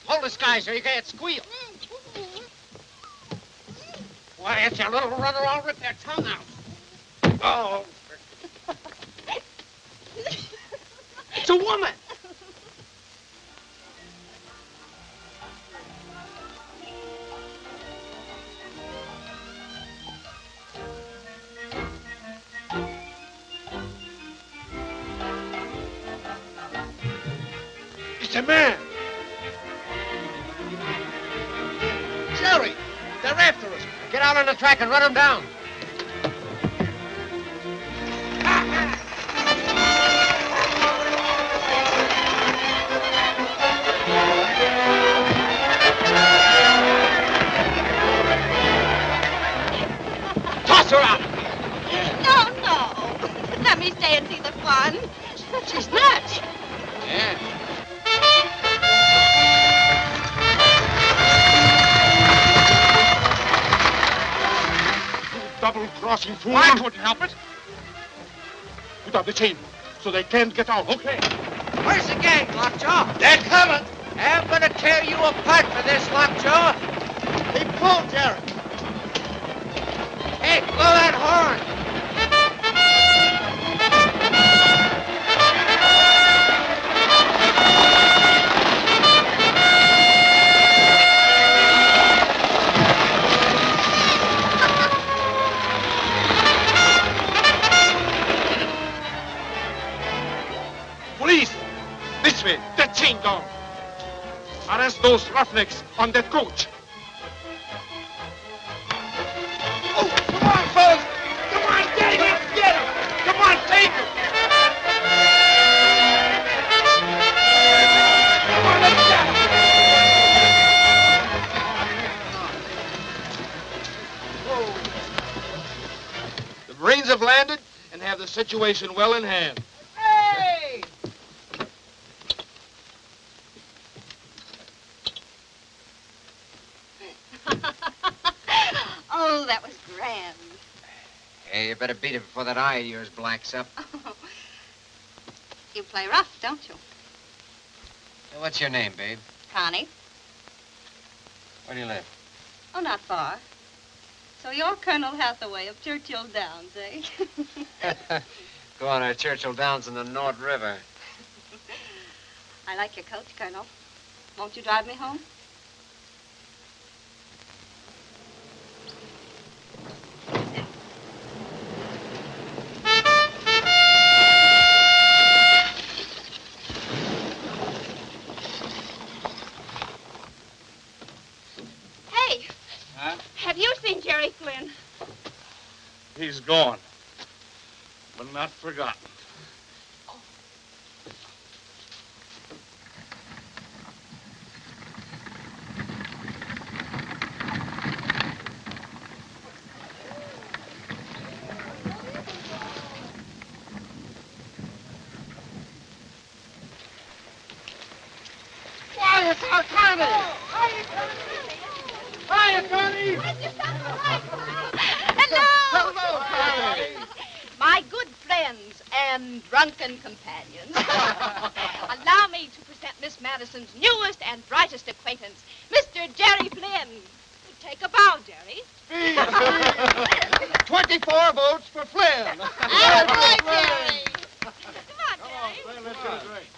Hold the sky so you can't squeal. Why, it's your little runner all rip their tongue out. Oh. It's a woman. It's a man. Jerry, they're after us. Get out on the track and run them down. Toss her out. No. Let me stay and see the fun. She's nuts. Yeah. Double-crossing fool. I couldn't help it. Put up the chain so they can't get out. Okay. Where's the gang, Lockjaw? They're coming. I'm gonna tear you apart for this, Lockjaw. He pulled Jerry. Hey, blow that horn. Police! This way. That chain down. Arrest those roughnecks on that coach. Oh, come on, fellas! Come on, get him! Get him! Come on, take him! Come on, let's get him! The Marines have landed and have the situation well in hand. Hey! Oh, that was grand. Hey, you better beat it before that eye of yours blacks up. You play rough, don't you? Hey, what's your name, babe? Connie? Where do you live? Oh, not far. So you're Colonel Hathaway of Churchill Downs, eh? Go on, our Churchill Downs in the Nord River. I like your coach, Colonel. Won't you drive me home? Hey, Huh? have you seen Jerry Flynn? He's gone, but not forgotten. Quiet, Connie! Hiya, Connie! Hello! Connie! My good friends and drunken companions. Allow me to present Miss Madison's newest and brightest acquaintance, Mr. Jerry Flynn. Take a bow, Jerry. 24 votes for Flynn. All right, Jerry. Come on, Jerry. Let's do it right.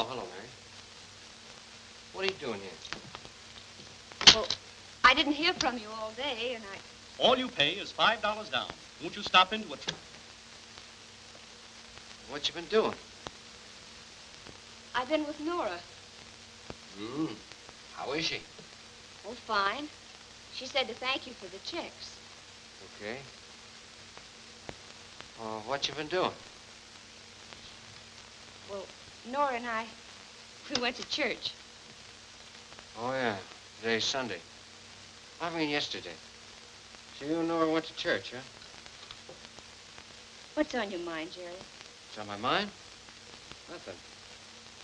hello, Mary. What are you doing here? Well, I didn't hear from you all day, and All you pay is $5 down. Won't you stop into a... What you been doing? I've been with Nora. How is she? Oh, fine. She said to thank you for the checks. Okay. What you been doing? Well, Nora and we went to church. Oh, yeah. Today's Sunday. I mean yesterday. So you and Nora went to church, huh? What's on your mind, Jerry? What's on my mind? Nothing.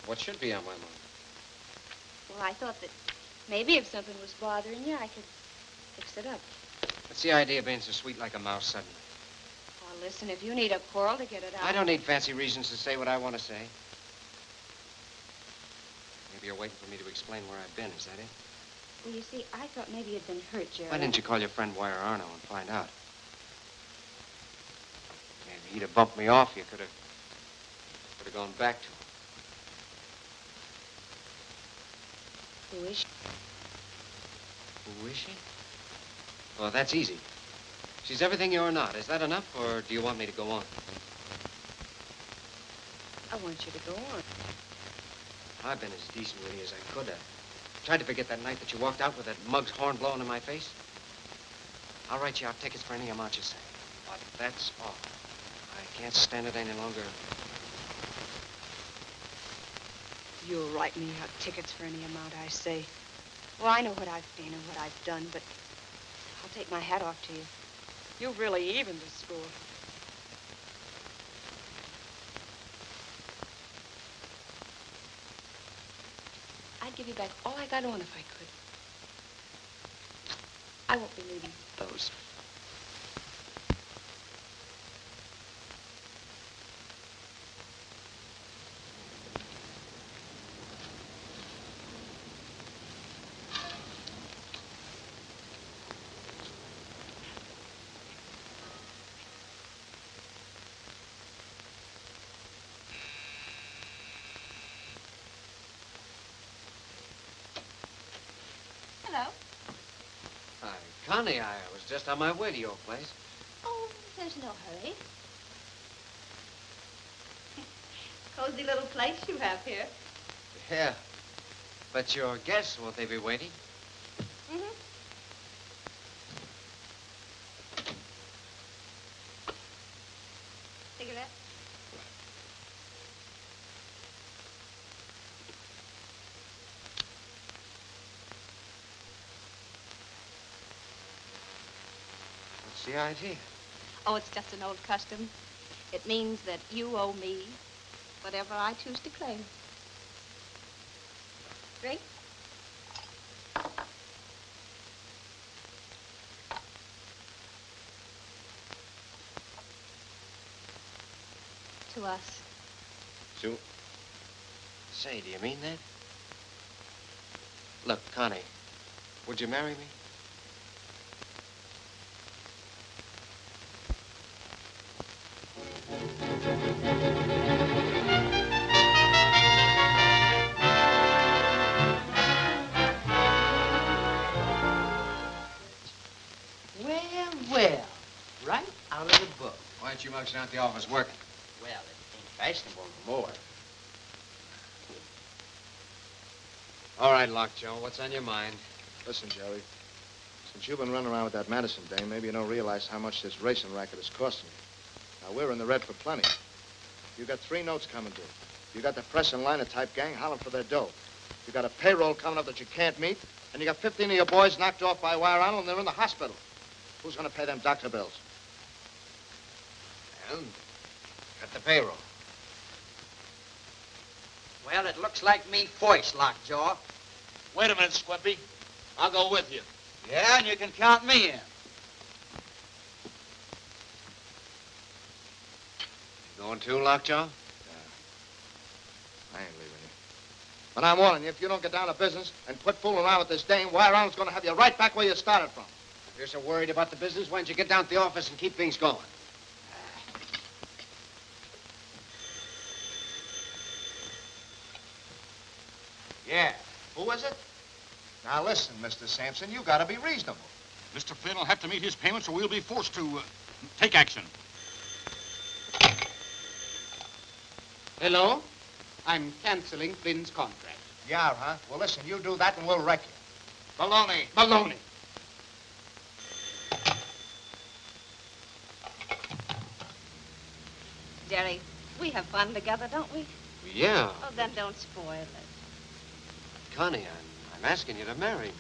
What should be on my mind? Well, I thought that maybe if something was bothering you, I could fix it up. What's the idea of being so sweet like a mouse suddenly? Oh, listen, if you need a quarrel to get it out... I don't need fancy reasons to say what I want to say. Maybe you're waiting for me to explain where I've been, is that it? Well, you see, I thought maybe you'd been hurt, Jerry. Why didn't you call your friend Wire Arno and find out? Maybe he'd have bumped me off. You could have gone back to him. Who is she? Who is she? Well, that's easy. She's everything you're not. Is that enough, or do you want me to go on? I want you to go on. I've been as decent with you as I could. Tried to forget that night that you walked out with that mug's horn blowing in my face. I'll write you out tickets for any amount you say. But that's all. I can't stand it any longer. You'll write me out tickets for any amount I say. Well, I know what I've been and what I've done, but I'll take my hat off to you. You've really evened the score. I'd give you back all I got on if I could. I won't be needing those. Hello. Hi, Connie, I was just on my way to your place. Oh, there's no hurry. Cozy little place you have here. Yeah. But your guests, won't they be waiting? Mm-hmm. Cigarette? What's the idea? Oh, it's just an old custom. It means that you owe me whatever I choose to claim. Drink? To us. Sue? Say, do you mean that? Look, Connie, would you marry me? Well, right out of the book. Why aren't you mugs down at the office working? Well, it ain't fashionable no more. All right, Lockjaw, what's on your mind? Listen, Jerry. Since you've been running around with that Madison dame, maybe you don't realize how much this racing racket is costing you. Now, we're in the red for plenty. You got 3 notes coming due. You got the press and liner type gang hollering for their dough. You got a payroll coming up that you can't meet, and you got 15 of your boys knocked off by Wire Arnold, and they're in the hospital. Who's going to pay them doctor bills? Well, got the payroll. Well, it looks like me first, Lockjaw. Wait a minute, Squimpy. I'll go with you. Yeah, and you can count me in. Going too, Lockjaw? I ain't leaving you. But I'm warning you, if you don't get down to business and quit fooling around with this dame, Wire Arnold's going to have you right back where you started from. If you're so worried about the business, why don't you get down to the office and keep things going? Yeah. Who is it? Now listen, Mr. Sampson, you gotta be reasonable. Mr. Flynn will have to meet his payments or we'll be forced to take action. Hello? I'm canceling Flynn's contract. Yeah, huh? Well, listen, you do that and we'll wreck you. Baloney. Baloney. Jerry, we have fun together, don't we? Yeah. Oh, then don't spoil it. Connie, I'm asking you to marry me.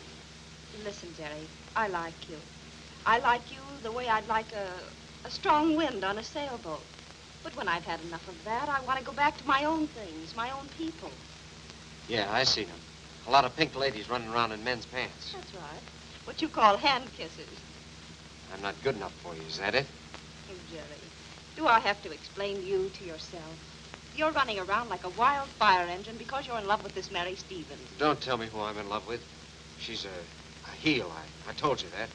Listen, Jerry, I like you. I like you the way I'd like a strong wind on a sailboat. But when I've had enough of that, I want to go back to my own things, my own people. Yeah, I seen them. A lot of pink ladies running around in men's pants. That's right. What you call hand kisses. I'm not good enough for you, is that it? Oh, Jerry, do I have to explain you to yourself? You're running around like a wild fire engine because you're in love with this Mary Stevens. Don't tell me who I'm in love with. She's a heel. I told you that.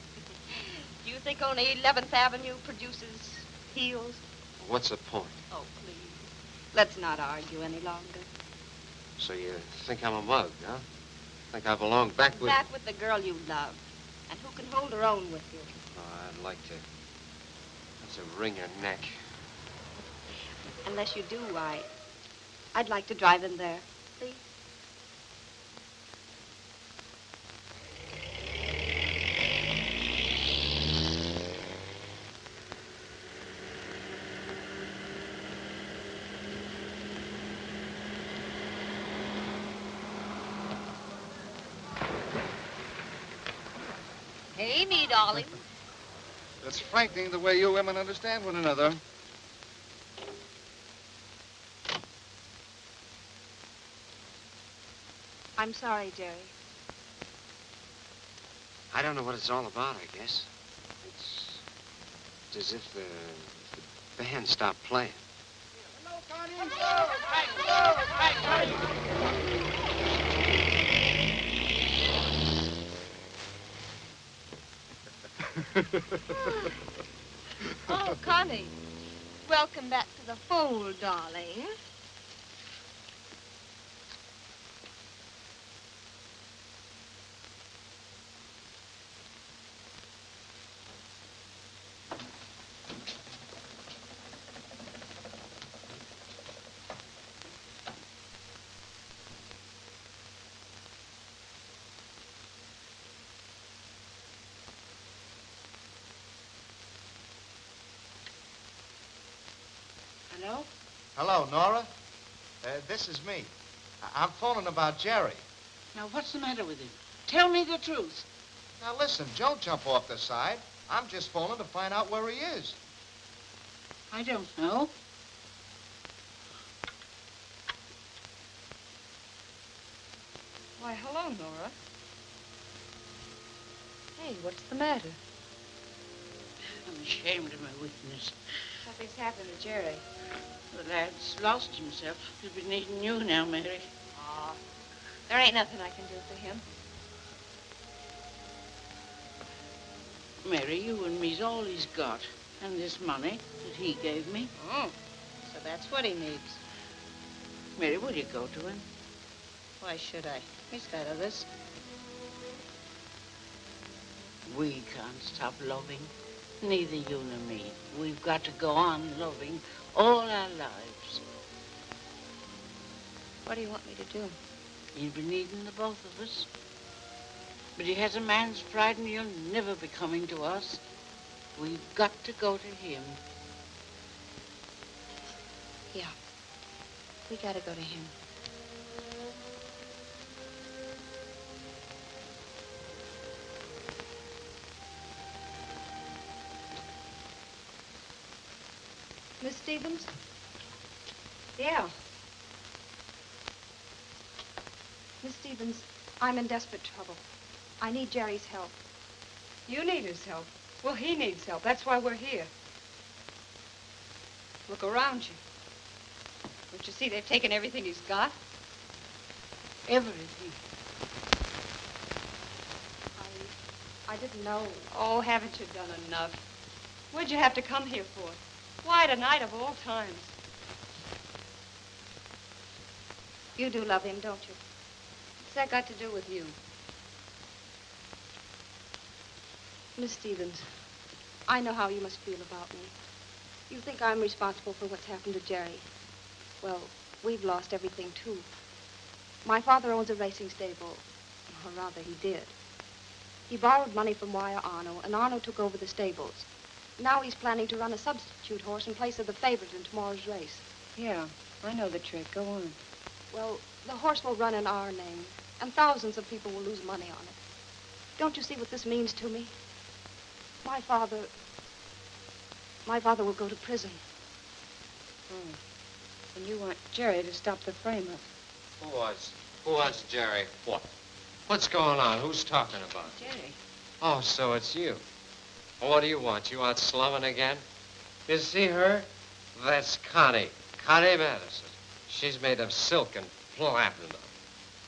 Do you think only 11th Avenue produces heels? What's the point? Oh, please. Let's not argue any longer. So you think I'm a mug, huh? Think I belong back with... Back with the girl you love, and who can hold her own with you. Oh, I'd like to... That's a wring your neck. Unless you do, I'd like to drive in there, please. Hey, me darling. It's frightening the way you women understand one another. I'm sorry, Jerry. I don't know what it's all about, I guess. It's as if the band stopped playing. Oh, Connie. Welcome back to the fold, darling. Hello? Hello, Nora. This is me. I'm phoning about Jerry. Now, what's the matter with him? Tell me the truth. Now, listen, don't jump off the side. I'm just phoning to find out where he is. I don't know. Why, hello, Nora. Hey, what's the matter? I'm ashamed of my weakness. Something's happened to Jerry. The lad's lost himself. He'll be needing you now, Mary. Aw, there ain't nothing I can do for him. Mary, you and me's all he's got. And this money that he gave me. Oh, so that's what he needs. Mary, will you go to him? Why should I? He's got others. We can't stop loving. Neither you nor me. We've got to go on loving all our lives. What do you want me to do? He'll be needing the both of us. But he has a man's pride and he'll never be coming to us. We've got to go to him. Yeah. We gotta go to him. Miss Stevens? Yeah. Miss Stevens, I'm in desperate trouble. I need Jerry's help. You need his help? Well, he needs help. That's why we're here. Look around you. Don't you see they've taken everything he's got? Everything. I didn't know. Oh, haven't you done enough? What'd you have to come here for? Why tonight of all times? You do love him, don't you? that got to do with you? Miss Stevens, I know how you must feel about me. You think I'm responsible for what's happened to Jerry. Well, we've lost everything, too. My father owns a racing stable. Or rather, he did. He borrowed money from Wire Arno, and Arno took over the stables. Now he's planning to run a substitute horse in place of the favorite in tomorrow's race. Yeah, I know the trick. Go on. Well, the horse will run in our name, and thousands of people will lose money on it. Don't you see what this means to me? My father will go to prison. Oh. And you want Jerry to stop the frame-up. Who wants Jerry? What? What's going on? Who's talking about? Jerry. Oh, so it's you. Well, what do you want? You out slumming again? You see her? That's Connie. Connie Madison. She's made of silk and platinum.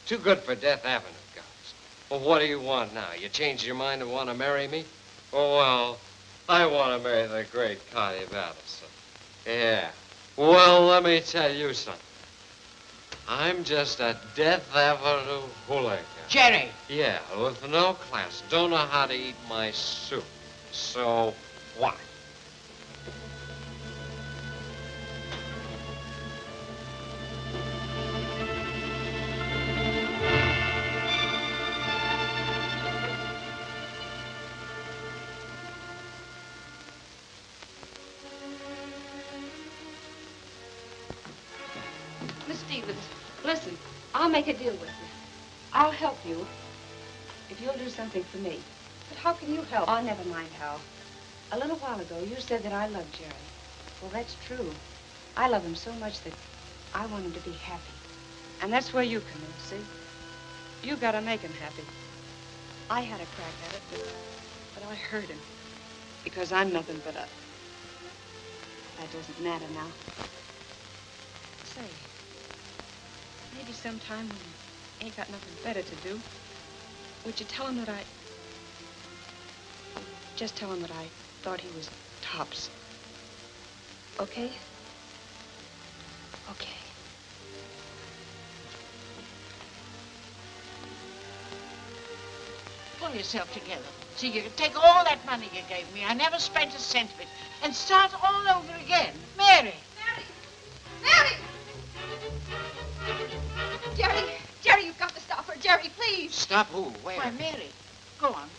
Too good for Death Avenue guys. Well, what do you want now? You changed your mind and want to marry me? Oh, well, I want to marry the great Connie Madison. Yeah. Well, let me tell you something. I'm just a Death Avenue hooligan. Jerry! Yeah, with no class. Don't know how to eat my soup. So what? Miss Stevens, listen, I'll make a deal with you. I'll help you if you'll do something for me. But how can you help? Oh, never mind how. A little while ago, you said that I love Jerry. Well, that's true. I love him so much that I want him to be happy. And that's where you come in, see? You gotta make him happy. I had a crack at it, but I hurt him. Because I'm nothing but a... That doesn't matter now. Say, maybe sometime when you ain't got nothing better to do, would you tell him that I... Just tell him that I thought he was tops. Okay? Okay. Pull yourself together. See, you can take all that money you gave me. I never spent a cent of it. And start all over again. Mary! Mary! Jerry, you've got to stop her. Jerry, please. Stop who? Where? Why, Mary. Go on.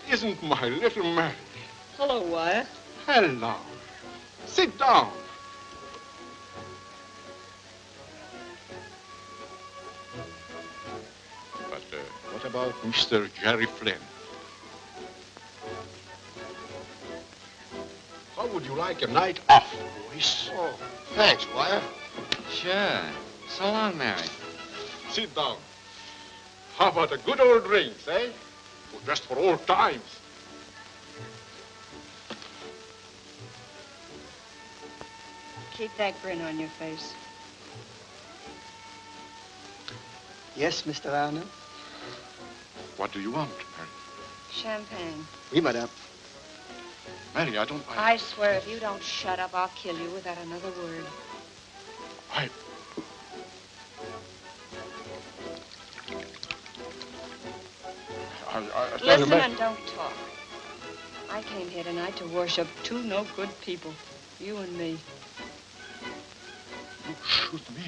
Isn't my little Mary? Hello, Wyatt. Hello. Sit down. But what about Mr. Jerry Flynn? How would you like a night off, boys? Oh, thanks, Wyatt. Sure. So long, Mary. Sit down. How about a good old drinks, eh? Just for old times. Keep that grin on your face. Yes, Mr. Arnold? What do you want, Mary? Champagne. Oui, madame. Mary, I don't... I swear, if you don't shut up, I'll kill you without another word. I tell you, Listen Mary. and don't talk. I came here tonight to worship two no-good people, you and me. You shoot me.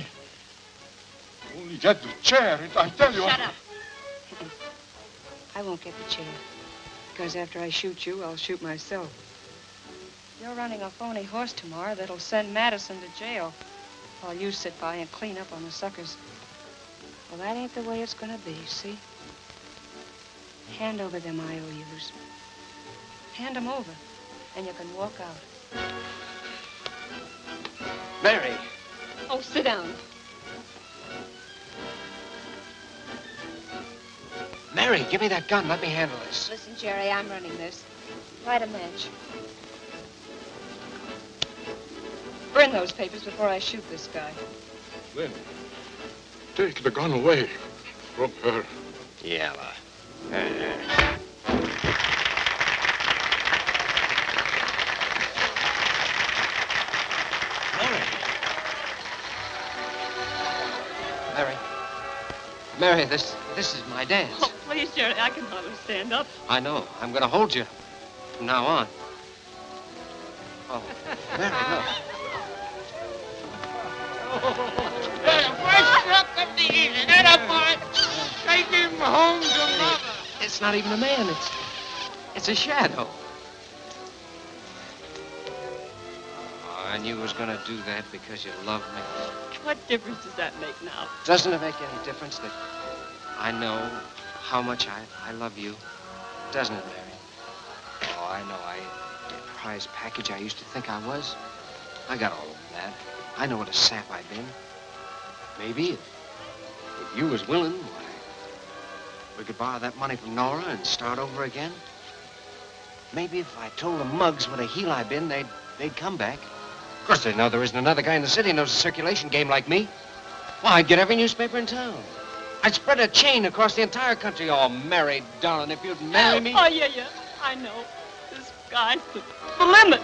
Only get the chair, and I tell you... Shut up. I won't get the chair, because after I shoot you, I'll shoot myself. You're running a phony horse tomorrow that'll send Madison to jail. while you sit by and clean up on the suckers. Well, that ain't the way it's gonna be, see? Hand over them IOUs. Hand them over, and you can walk out. Mary. Oh, sit down. Mary, give me that gun. Let me handle this. Listen, Jerry, I'm running this. Light a match. Burn those papers before I shoot this guy. Then, take the gun away from her. Yella. Mary. Mary, this is my dance. Oh, please, Jerry, I can hardly stand up. I know. I'm going to hold you from now on. Oh, Mary, look. Take him home to mother. It's not even a man. It's a shadow. Oh, I knew you was going to do that because you love me. What difference does that make now? Doesn't it make any difference that I know how much I love you? Doesn't it, Mary? Oh, I know I ain't the prize package I used to think I was. I got all of that. I know what a sap I've been. Maybe if you was willing, why, we could borrow that money from Nora and start over again. Maybe if I told the mugs what a heel I've been, they'd come back. Of course, they know there isn't another guy in the city who knows a circulation game like me. Well, I'd get every newspaper in town. I'd spread a chain across the entire country. Oh, Mary, darling, if you'd marry me... Oh, yeah, I know. This guy's the limit.